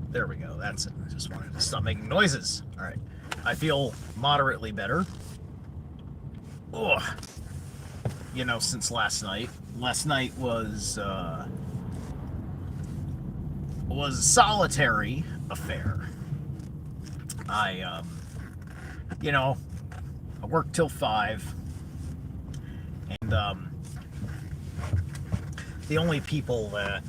There we go. That's it. I just wanted to stop making noises. All right. I feel moderately better. Ugh. Since last night. Last night was a solitary affair. I I worked till 5, and the only people that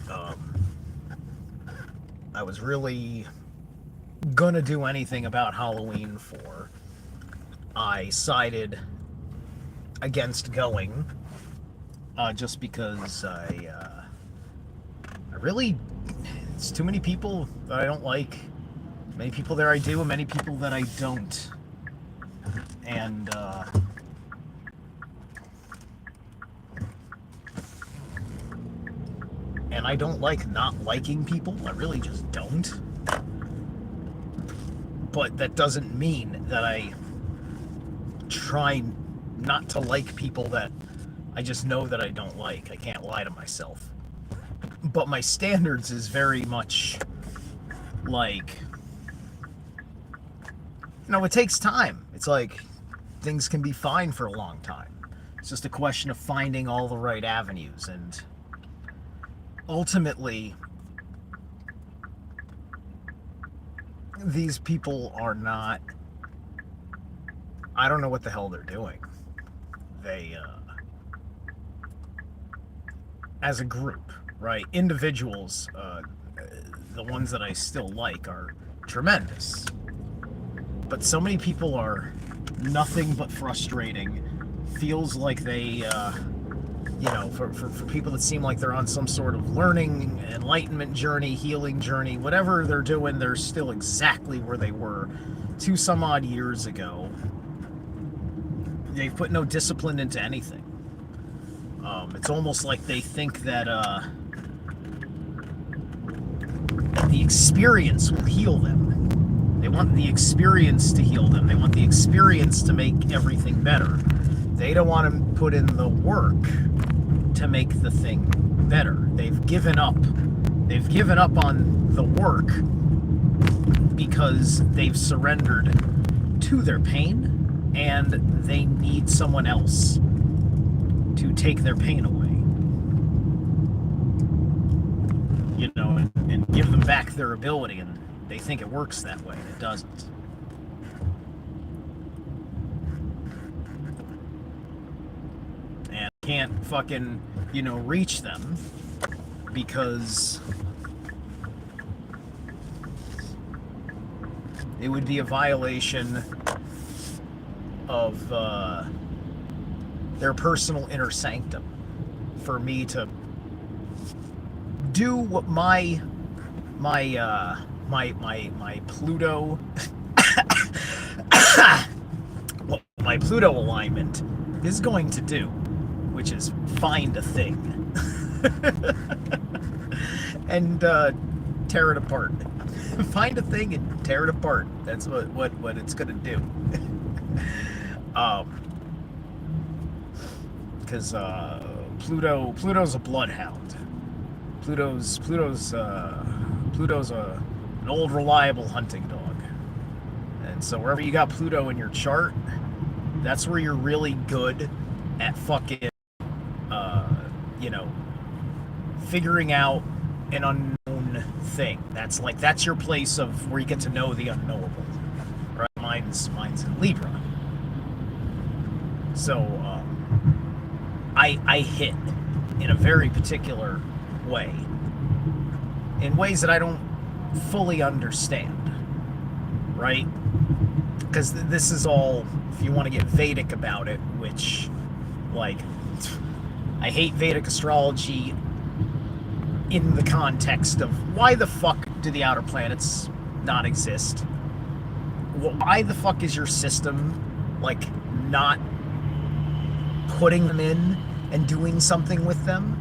I was really gonna do anything about Halloween for, I sided against going, just because I really, it's too many people that I don't like. Many people there I do, and many people that I don't. And I don't like not liking people. I really just don't. But that doesn't mean that I try not to like people that I just know that I don't like. I can't lie to myself. But my standards is very much like, it takes time. It's like things can be fine for a long time. It's just a question of finding all the right avenues, and ultimately these people are not, I don't know what the hell they're doing. They as a group, right? Individuals, the ones that I still like, are tremendous. But so many people are nothing but frustrating. Feels like they, for people that seem like they're on some sort of learning, enlightenment journey, healing journey, whatever they're doing, they're still exactly where they were 2 some odd years ago. They've put no discipline into anything. It's almost like they think that the experience will heal them. They want the experience to heal them. They want the experience to make everything better. They don't want to put in the work to make the thing better. They've given up. They've given up on the work because they've surrendered to their pain, and they need someone else to take their pain away. And give them back their ability, and they think it works that way, and it doesn't. And I can't fucking, reach them because it would be a violation of their personal inner sanctum for me to do what my Pluto what my Pluto alignment is going to do, which is find a thing and tear it apart. Find a thing and tear it apart. That's what it's gonna do. Because Pluto's a bloodhound. Pluto's an old reliable hunting dog, and so wherever you got Pluto in your chart, that's where you're really good at fucking figuring out an unknown thing. That's your place of where you get to know the unknowable. Right? Mine's in Libra. So I hit in a very particular way, in ways that I don't fully understand, right? Because this is all, if you want to get Vedic about it, which, I hate Vedic astrology in the context of why the fuck do the outer planets not exist? Why the fuck is your system, not putting them in and doing something with them?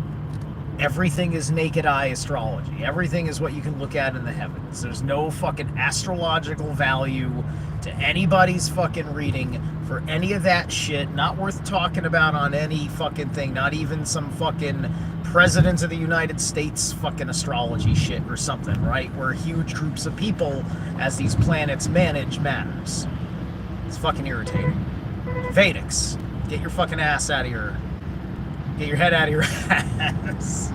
Everything is naked eye astrology. Everything is what you can look at in the heavens. There's no fucking astrological value to anybody's fucking reading for any of that shit. Not worth talking about on any fucking thing. Not even some fucking president of the United States fucking astrology shit or something, right? Where huge groups of people, as these planets manage, matters. It's fucking irritating. Vedics, get your fucking ass out of your... Get your head out of your ass.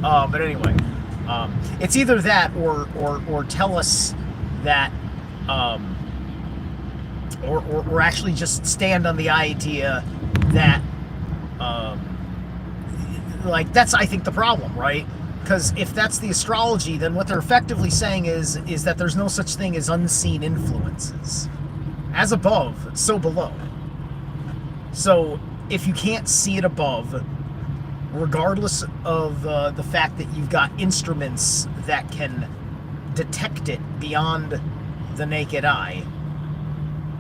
But anyway, it's either that or tell us that, or actually just stand on the idea that, like, that's, I think, the problem, right? Because if that's the astrology, then what they're effectively saying is that there's no such thing as unseen influences. As above, so below. So if you can't see it above, regardless of the fact that you've got instruments that can detect it beyond the naked eye,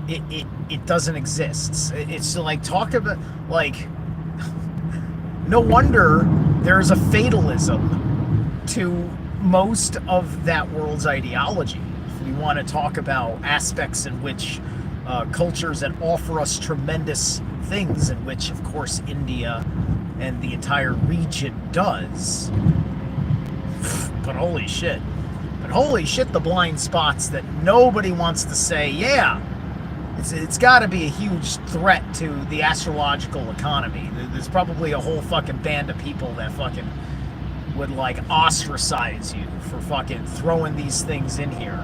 it doesn't exist. It's like, talk about, like, no wonder there's a fatalism to most of that world's ideology. If we want to talk about aspects in which cultures that offer us tremendous things, in which, of course, India and the entire region does. But holy shit. The blind spots that nobody wants to say, yeah, it's got to be a huge threat to the astrological economy. There's probably a whole fucking band of people that fucking would, like, ostracize you for fucking throwing these things in here.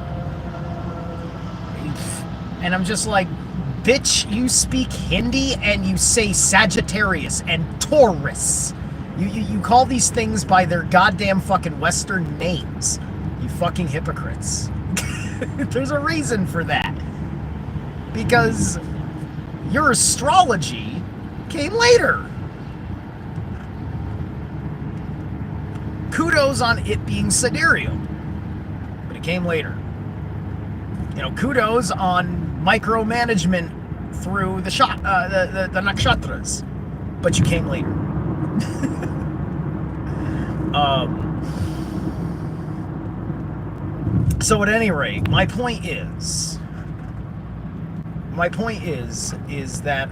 And I'm just like, bitch, you speak Hindi and you say Sagittarius and Taurus. You call these things by their goddamn fucking Western names. You fucking hypocrites. There's a reason for that. Because your astrology came later. Kudos on it being sidereal. But it came later. You know, kudos on micromanagement through the nakshatras, but you came later. So at any rate, my point is that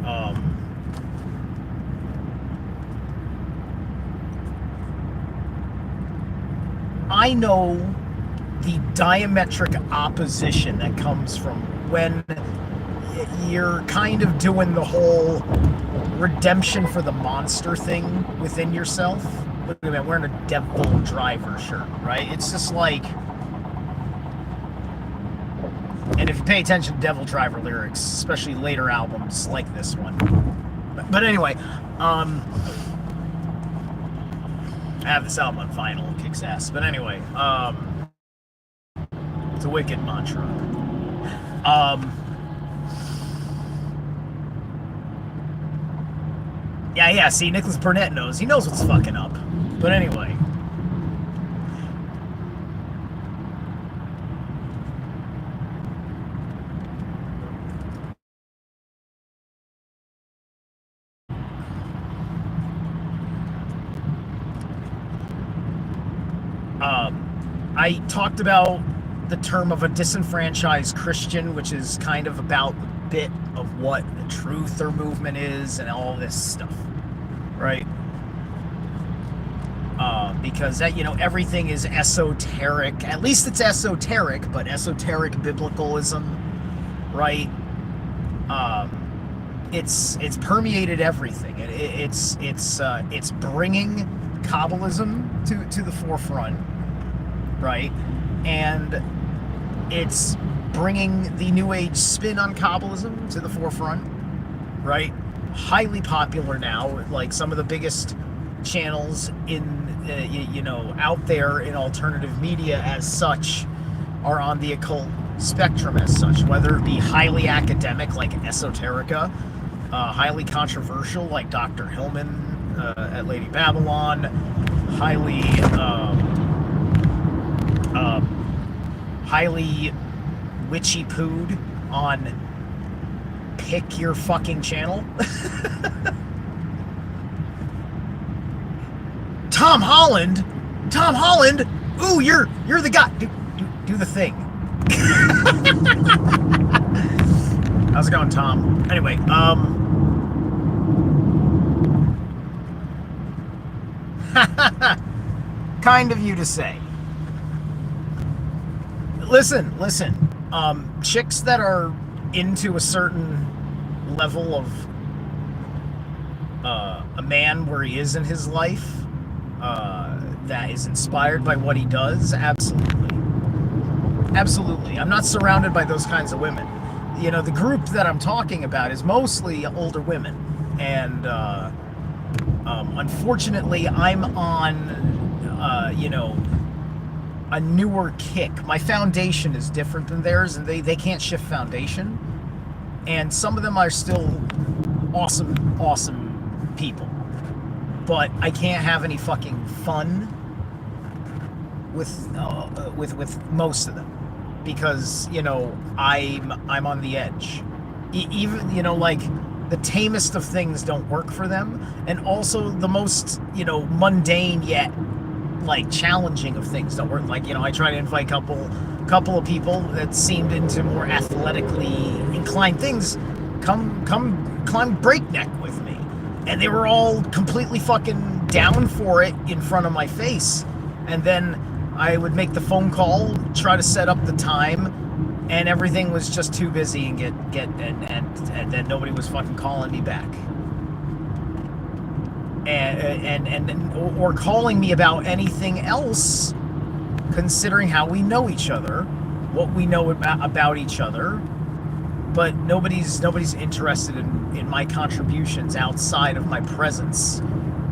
I know the diametric opposition that comes from when you're kind of doing the whole redemption for the monster thing within yourself. Look at me, I'm wearing a Devil Driver shirt, right? It's just like... And if you pay attention to Devil Driver lyrics, especially later albums like this one. But anyway, I have this album on vinyl, it kicks ass. But anyway, it's a wicked mantra. Yeah, see, Nicholas Burnett knows. He knows what's fucking up. But anyway. I talked about the term of a disenfranchised Christian, which is kind of about the bit of what the truther movement is and all this stuff, right? Because that, you know, everything is esoteric. At least it's esoteric, but esoteric biblicalism, right? It's permeated everything. It's bringing Kabbalism to the forefront, right? And it's bringing the New Age spin on Kabbalism to the forefront, right? Highly popular now. Like, some of the biggest channels in out there in alternative media as such are on the occult spectrum as such, whether it be highly academic like Esoterica, highly controversial like Dr. Hillman at Lady Babylon, highly witchy pooed on pick your fucking channel. Tom Holland. Tom Holland. Ooh, you're the guy. Do the thing. How's it going, Tom? Anyway, kind of you to say. Listen. Chicks that are into a certain level of a man where he is in his life, that is inspired by what he does, absolutely. I'm not surrounded by those kinds of women. You know, the group that I'm talking about is mostly older women, and unfortunately I'm on a newer kick. My foundation is different than theirs, and they can't shift foundation, and some of them are still awesome people, but I can't have any fucking fun with most of them, because I'm on the edge. Even like the tamest of things don't work for them, and also the most mundane yet like challenging of things don't work. Like I try to invite a couple of people that seemed into more athletically inclined things, come climb breakneck with me, and they were all completely fucking down for it in front of my face, and then I would make the phone call, try to set up the time, and everything was just too busy, and and then nobody was fucking calling me back, or calling me about anything else, considering how we know each other, what we know about each other, but nobody's interested in my contributions outside of my presence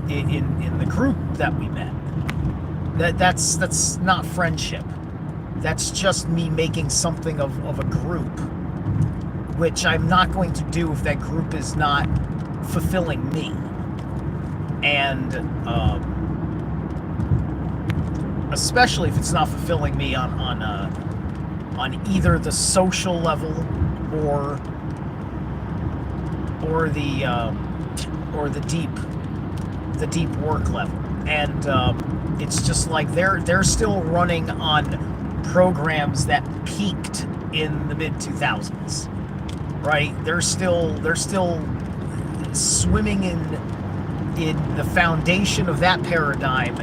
in the group that we met. That's not friendship. That's just me making something of a group, which I'm not going to do if that group is not fulfilling me. And especially if it's not fulfilling me on either the social level or the deep work level. And it's just like they're still running on programs that peaked in the mid 2000s, right? They're still swimming in the foundation of that paradigm,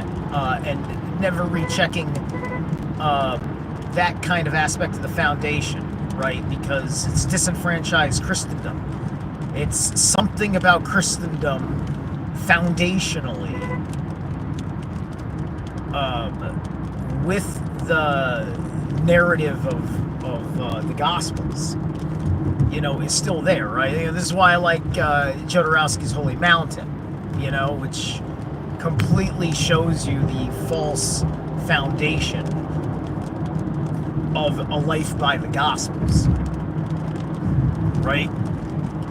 and never rechecking that kind of aspect of the foundation, right? Because it's disenfranchised Christendom. It's something about Christendom foundationally, with the narrative of the Gospels, is still there, right? This is why I like Jodorowsky's Holy Mountain, which completely shows you the false foundation of a life by the Gospels, right?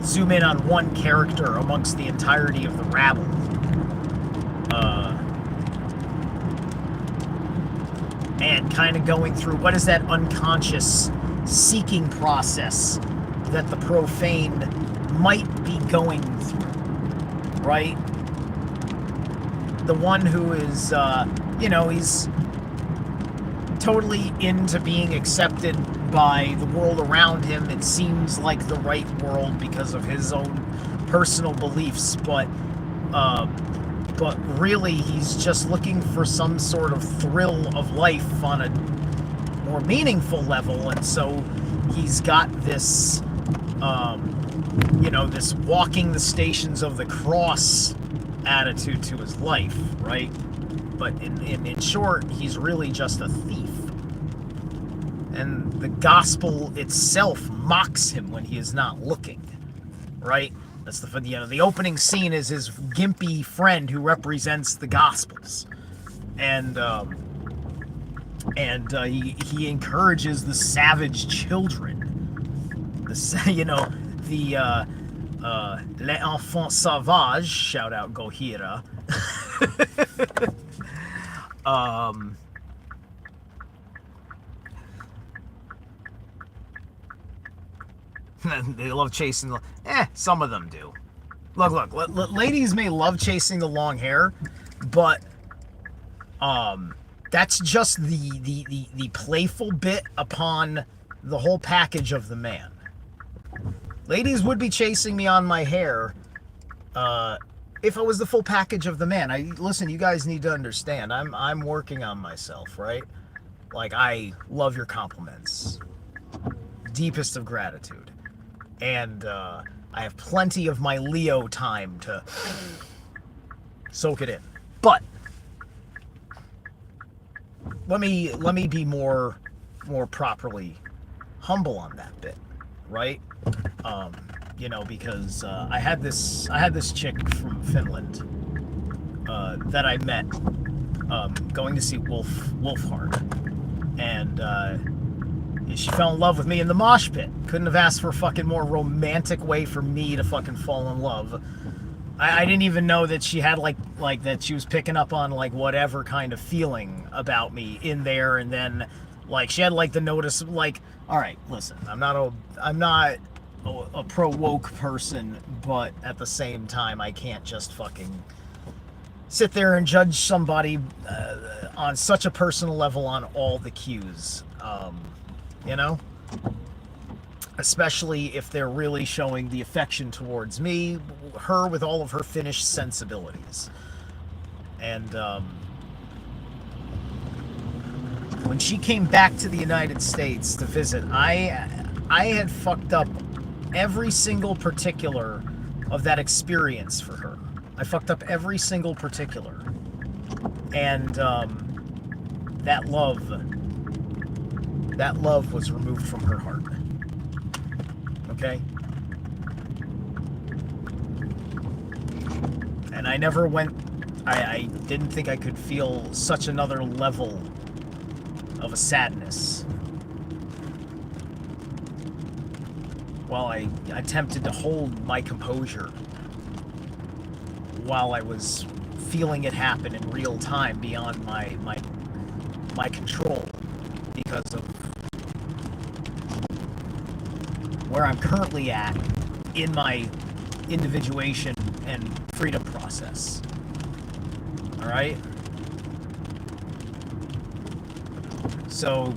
Zoom in on one character amongst the entirety of the rabble. And kind of going through what is that unconscious seeking process that the profane might be going through, right? The one who is, he's totally into being accepted by the world around him. It seems like the right world because of his own personal beliefs, but really he's just looking for some sort of thrill of life on a more meaningful level, and so he's got this this walking the stations of the cross attitude to his life, right? But in short, he's really just a thief. And the gospel itself mocks him when he is not looking, right? That's the opening scene is his gimpy friend who represents the Gospels, and he encourages the savage children, les enfants sauvages. Shout out Gojira. They love chasing the... some of them do. Look, ladies may love chasing the long hair, but That's just the playful bit upon the whole package of the man. Ladies would be chasing me on my hair if it was the full package of the man. Listen, you guys need to understand. I'm working on myself, right? Like, I love your compliments. Deepest of gratitude. And I have plenty of my Leo time to soak it in. But let me be more properly humble on that bit, right? You know, because I had this chick from Finland that I met going to see Wolfhard, and she fell in love with me in the mosh pit. Couldn't have asked for a fucking more romantic way for me to fucking fall in love. I didn't even know that she had like that she was picking up on like whatever kind of feeling about me in there, and then like she had like the notice like, all right, listen, I'm not a pro woke person, but at the same time I can't just fucking sit there and judge somebody on such a personal level on all the cues, you know? Especially if they're really showing the affection towards me, her with all of her Finnish sensibilities. And when she came back to the United States to visit, I had fucked up every single particular of that experience for her. I fucked up every single particular. And that love was removed from her heart. Okay? And I never went, I didn't think I could feel such another level of a sadness while I attempted to hold my composure while I was feeling it happen in real time beyond my control, because of where I'm currently at in my individuation and freedom process. All right? So,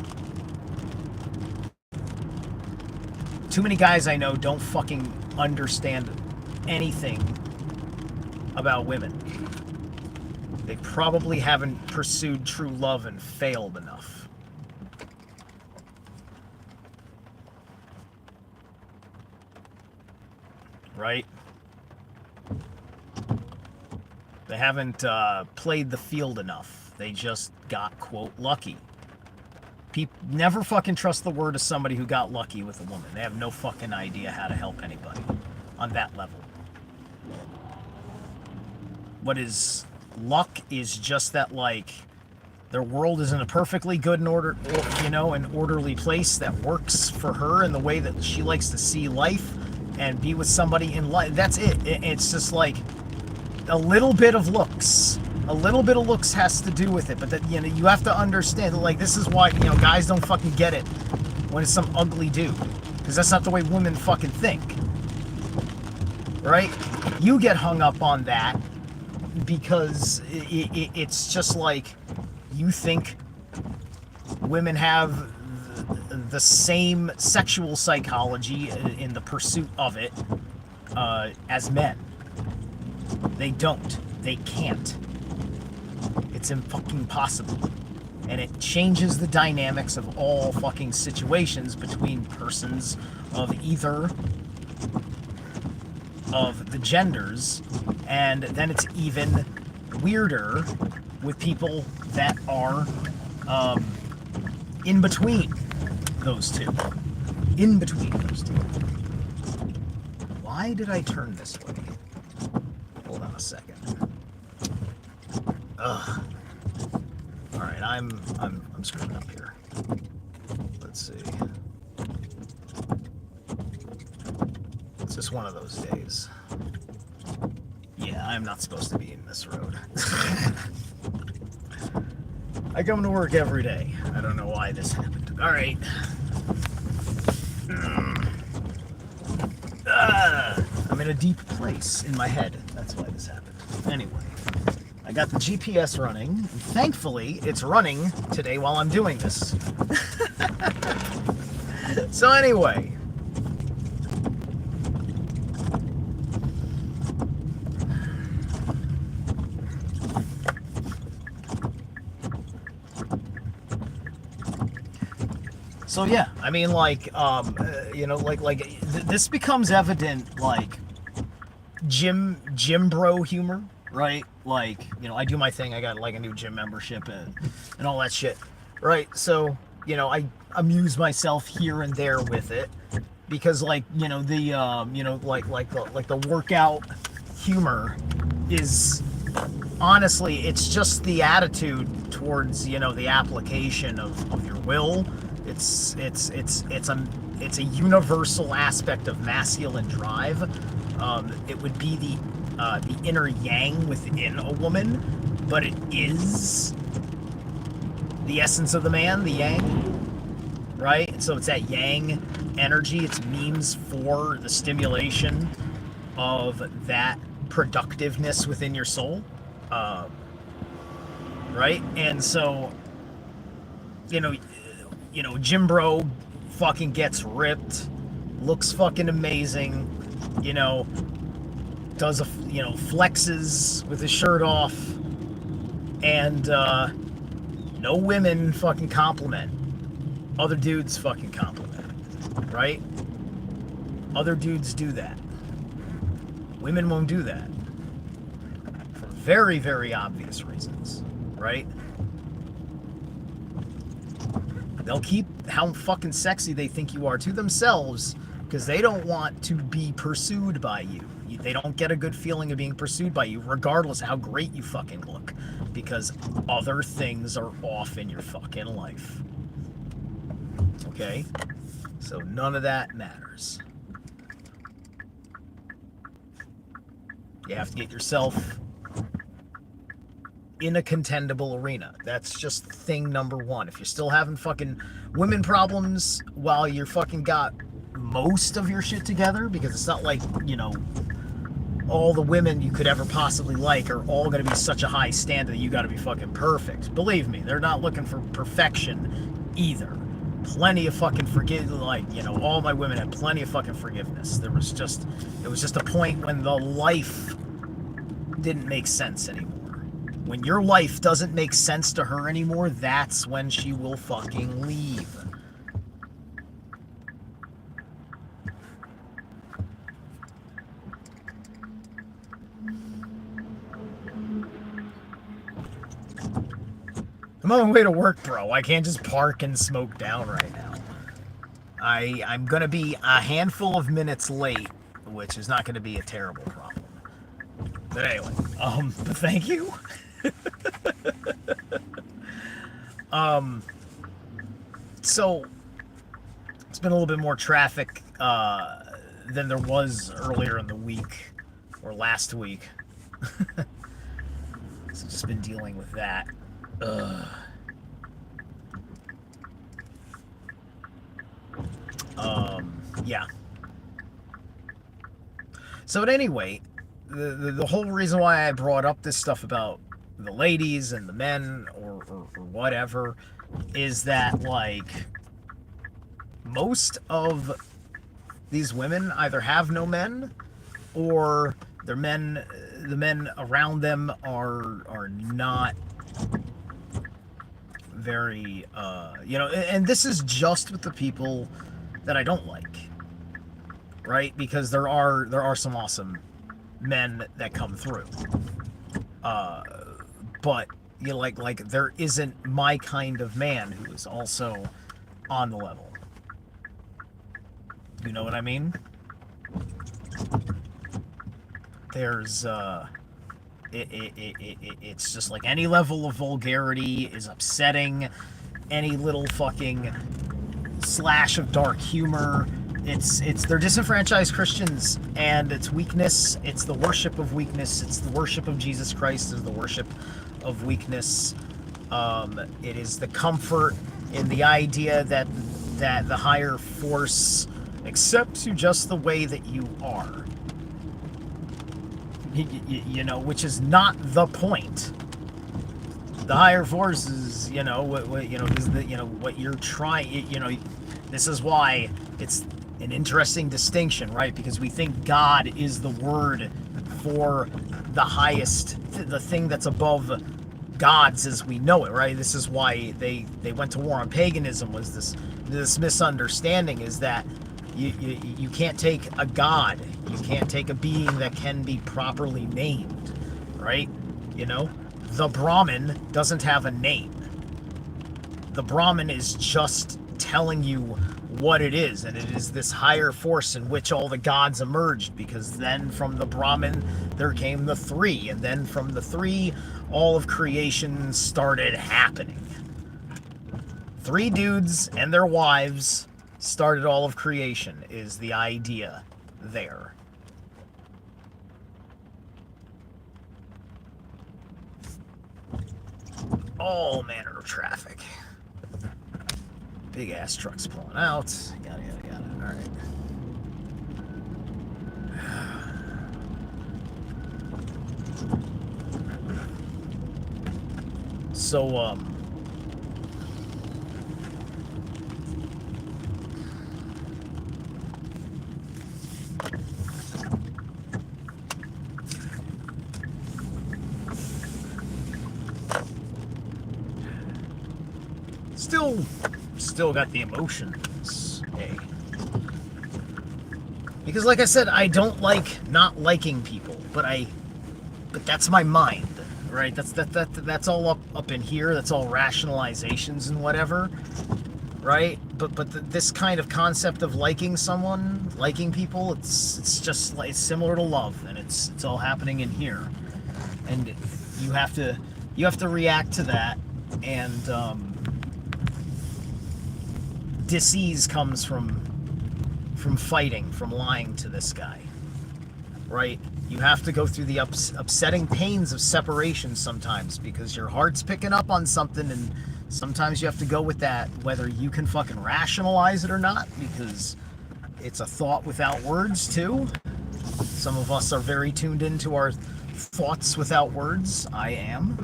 too many guys I know don't fucking understand anything about women. They probably haven't pursued true love and failed enough. Right? They haven't played the field enough. They just got, quote, lucky. People never fucking trust the word of somebody who got lucky with a woman. They have no fucking idea how to help anybody on that level. What is luck is just that, like, their world is in a perfectly good and order, you know, an orderly place that works for her in the way that she likes to see life and be with somebody in life. That's it. It's just like a little bit of looks. A little bit of looks has to do with it, but that, you know, you have to understand that, like, this is why, you know, guys don't fucking get it when it's some ugly dude, because that's not the way women fucking think, right? You get hung up on that because it's just like you think women have the same sexual psychology in the pursuit of it as men. They don't. They can't. It's fucking possible. And it changes the dynamics of all fucking situations between persons of either of the genders, and then it's even weirder with people that are in between those two. In between those two. Why did I turn this way? Hold on a second. Ugh. Alright, I'm screwing up here. Let's see. It's just one of those days. Yeah, I'm not supposed to be in this road. I come to work every day. I don't know why this happened. Alright. I'm in a deep place in my head. That's why this happened. Anyway, I got the GPS running. And thankfully, it's running today while I'm doing this. So anyway. So yeah, I mean, like, you know, this becomes evident, like, gym bro humor, right? Like, you know, I do my thing. I got like a new gym membership and all that shit, right? So, you know, I amuse myself here and there with it because, like, you know, the you know, like the workout humor is honestly, it's just the attitude towards, you know, the application of your will. It's a universal aspect of masculine drive. It would be the inner yang within a woman, but it is the essence of the man, the yang, right? So it's that yang energy. It's means for the stimulation of that productiveness within your soul, right? And so, you know, Jim Bro fucking gets ripped, looks fucking amazing, you know, does flexes with his shirt off, and no women fucking compliment. Other dudes fucking compliment, right? Other dudes do that. Women won't do that for very, very obvious reasons, right? They'll keep how fucking sexy they think you are to themselves because they don't want to be pursued by you. They don't get a good feeling of being pursued by you, regardless of how great you fucking look, because other things are off in your fucking life. Okay? So none of that matters. You have to get yourself in a contendable arena. That's just thing number one. If you're still having fucking women problems while you're fucking got most of your shit together, because it's not like, you know, all the women you could ever possibly like are all going to be such a high standard that you got to be fucking perfect. Believe me, they're not looking for perfection either. Plenty of fucking like, you know, all my women had plenty of fucking forgiveness. It was just a point when the life didn't make sense anymore. When your life doesn't make sense to her anymore, that's when she will fucking leave. I'm on my way to work, bro. I can't just park and smoke down right now. I'm gonna be a handful of minutes late, which is not gonna be a terrible problem. But anyway, but thank you. So it's been a little bit more traffic than there was earlier in the week or last week. So just been dealing with that. Yeah. So at any rate, the whole reason why I brought up this stuff about the ladies and the men or whatever is that, like, most of these women either have no men or the men around them are not very you know, and this is just with the people that I don't like, right? Because there are some awesome men that come through, but you know, like there isn't my kind of man who is also on the level. You know what I mean? There's it's just like any level of vulgarity is upsetting. Any little fucking slash of dark humor, they're disenfranchised Christians, and it's weakness. It's the worship of weakness. It's the worship of Jesus Christ is the worship of weakness. It is the comfort in the idea that the higher force accepts you just the way that you are. You know, which is not the point. The higher forces, you know, what you're trying, you know, this is why it's an interesting distinction, right? Because we think God is the word for the highest, the thing that's above gods as we know it, right? This is why they went to war on paganism, was this misunderstanding is that you can't take a god, you can't take a being that can be properly named, right? You know, the Brahmin doesn't have a name. The Brahmin is just telling you what it is, and it is this higher force in which all the gods emerged, because then from the Brahmin there came the three, and then from the three all of creation started happening. Three dudes and their wives started all of creation, is the idea there. All manner of traffic. Big ass trucks pulling out. Yada yada yada. Alright. So, still got the emotions, hey. Because like I said, I don't like not liking people, but that's my mind, right? That's all up in here. That's all rationalizations and whatever, right? But this kind of concept of liking someone, liking people, it's just like, it's similar to love, and it's all happening in here, and you have to react to that, and disease comes from fighting, from lying to this guy, right? You have to go through the upsetting pains of separation sometimes, because your heart's picking up on something, and sometimes you have to go with that, whether you can fucking rationalize it or not, because it's a thought without words too. Some of us are very tuned into our thoughts without words. I am.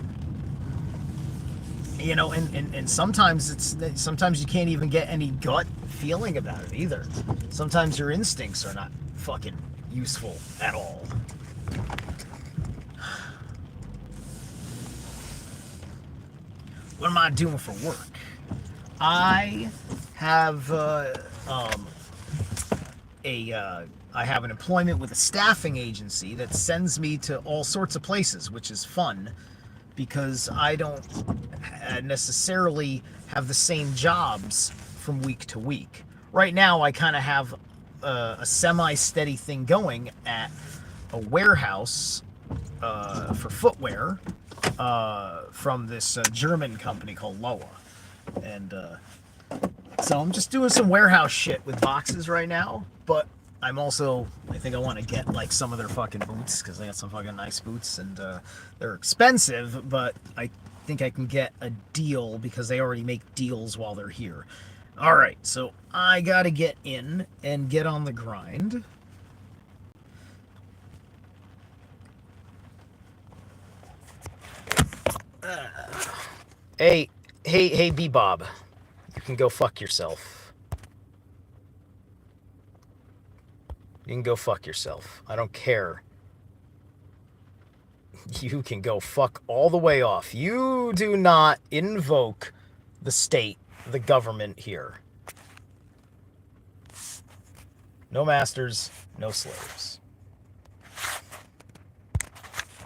You know, and sometimes sometimes you can't even get any gut feeling about it either. Sometimes your instincts are not fucking useful at all. What am I doing for work? I have I have an employment with a staffing agency that sends me to all sorts of places, which is fun, because I don't necessarily have the same jobs from week to week. Right now, I kind of have a semi-steady thing going at a warehouse for footwear from this German company called Loa. And so I'm just doing some warehouse shit with boxes right now, but I'm also, I think I want to get like some of their fucking boots, because they got some fucking nice boots, and they're expensive, but I think I can get a deal because they already make deals while they're here. Alright, so I gotta get in and get on the grind. Hey, B-Bob. You can go fuck yourself. You can go fuck yourself. I don't care. You can go fuck all the way off. You do not invoke the state, the government here. No masters, no slaves.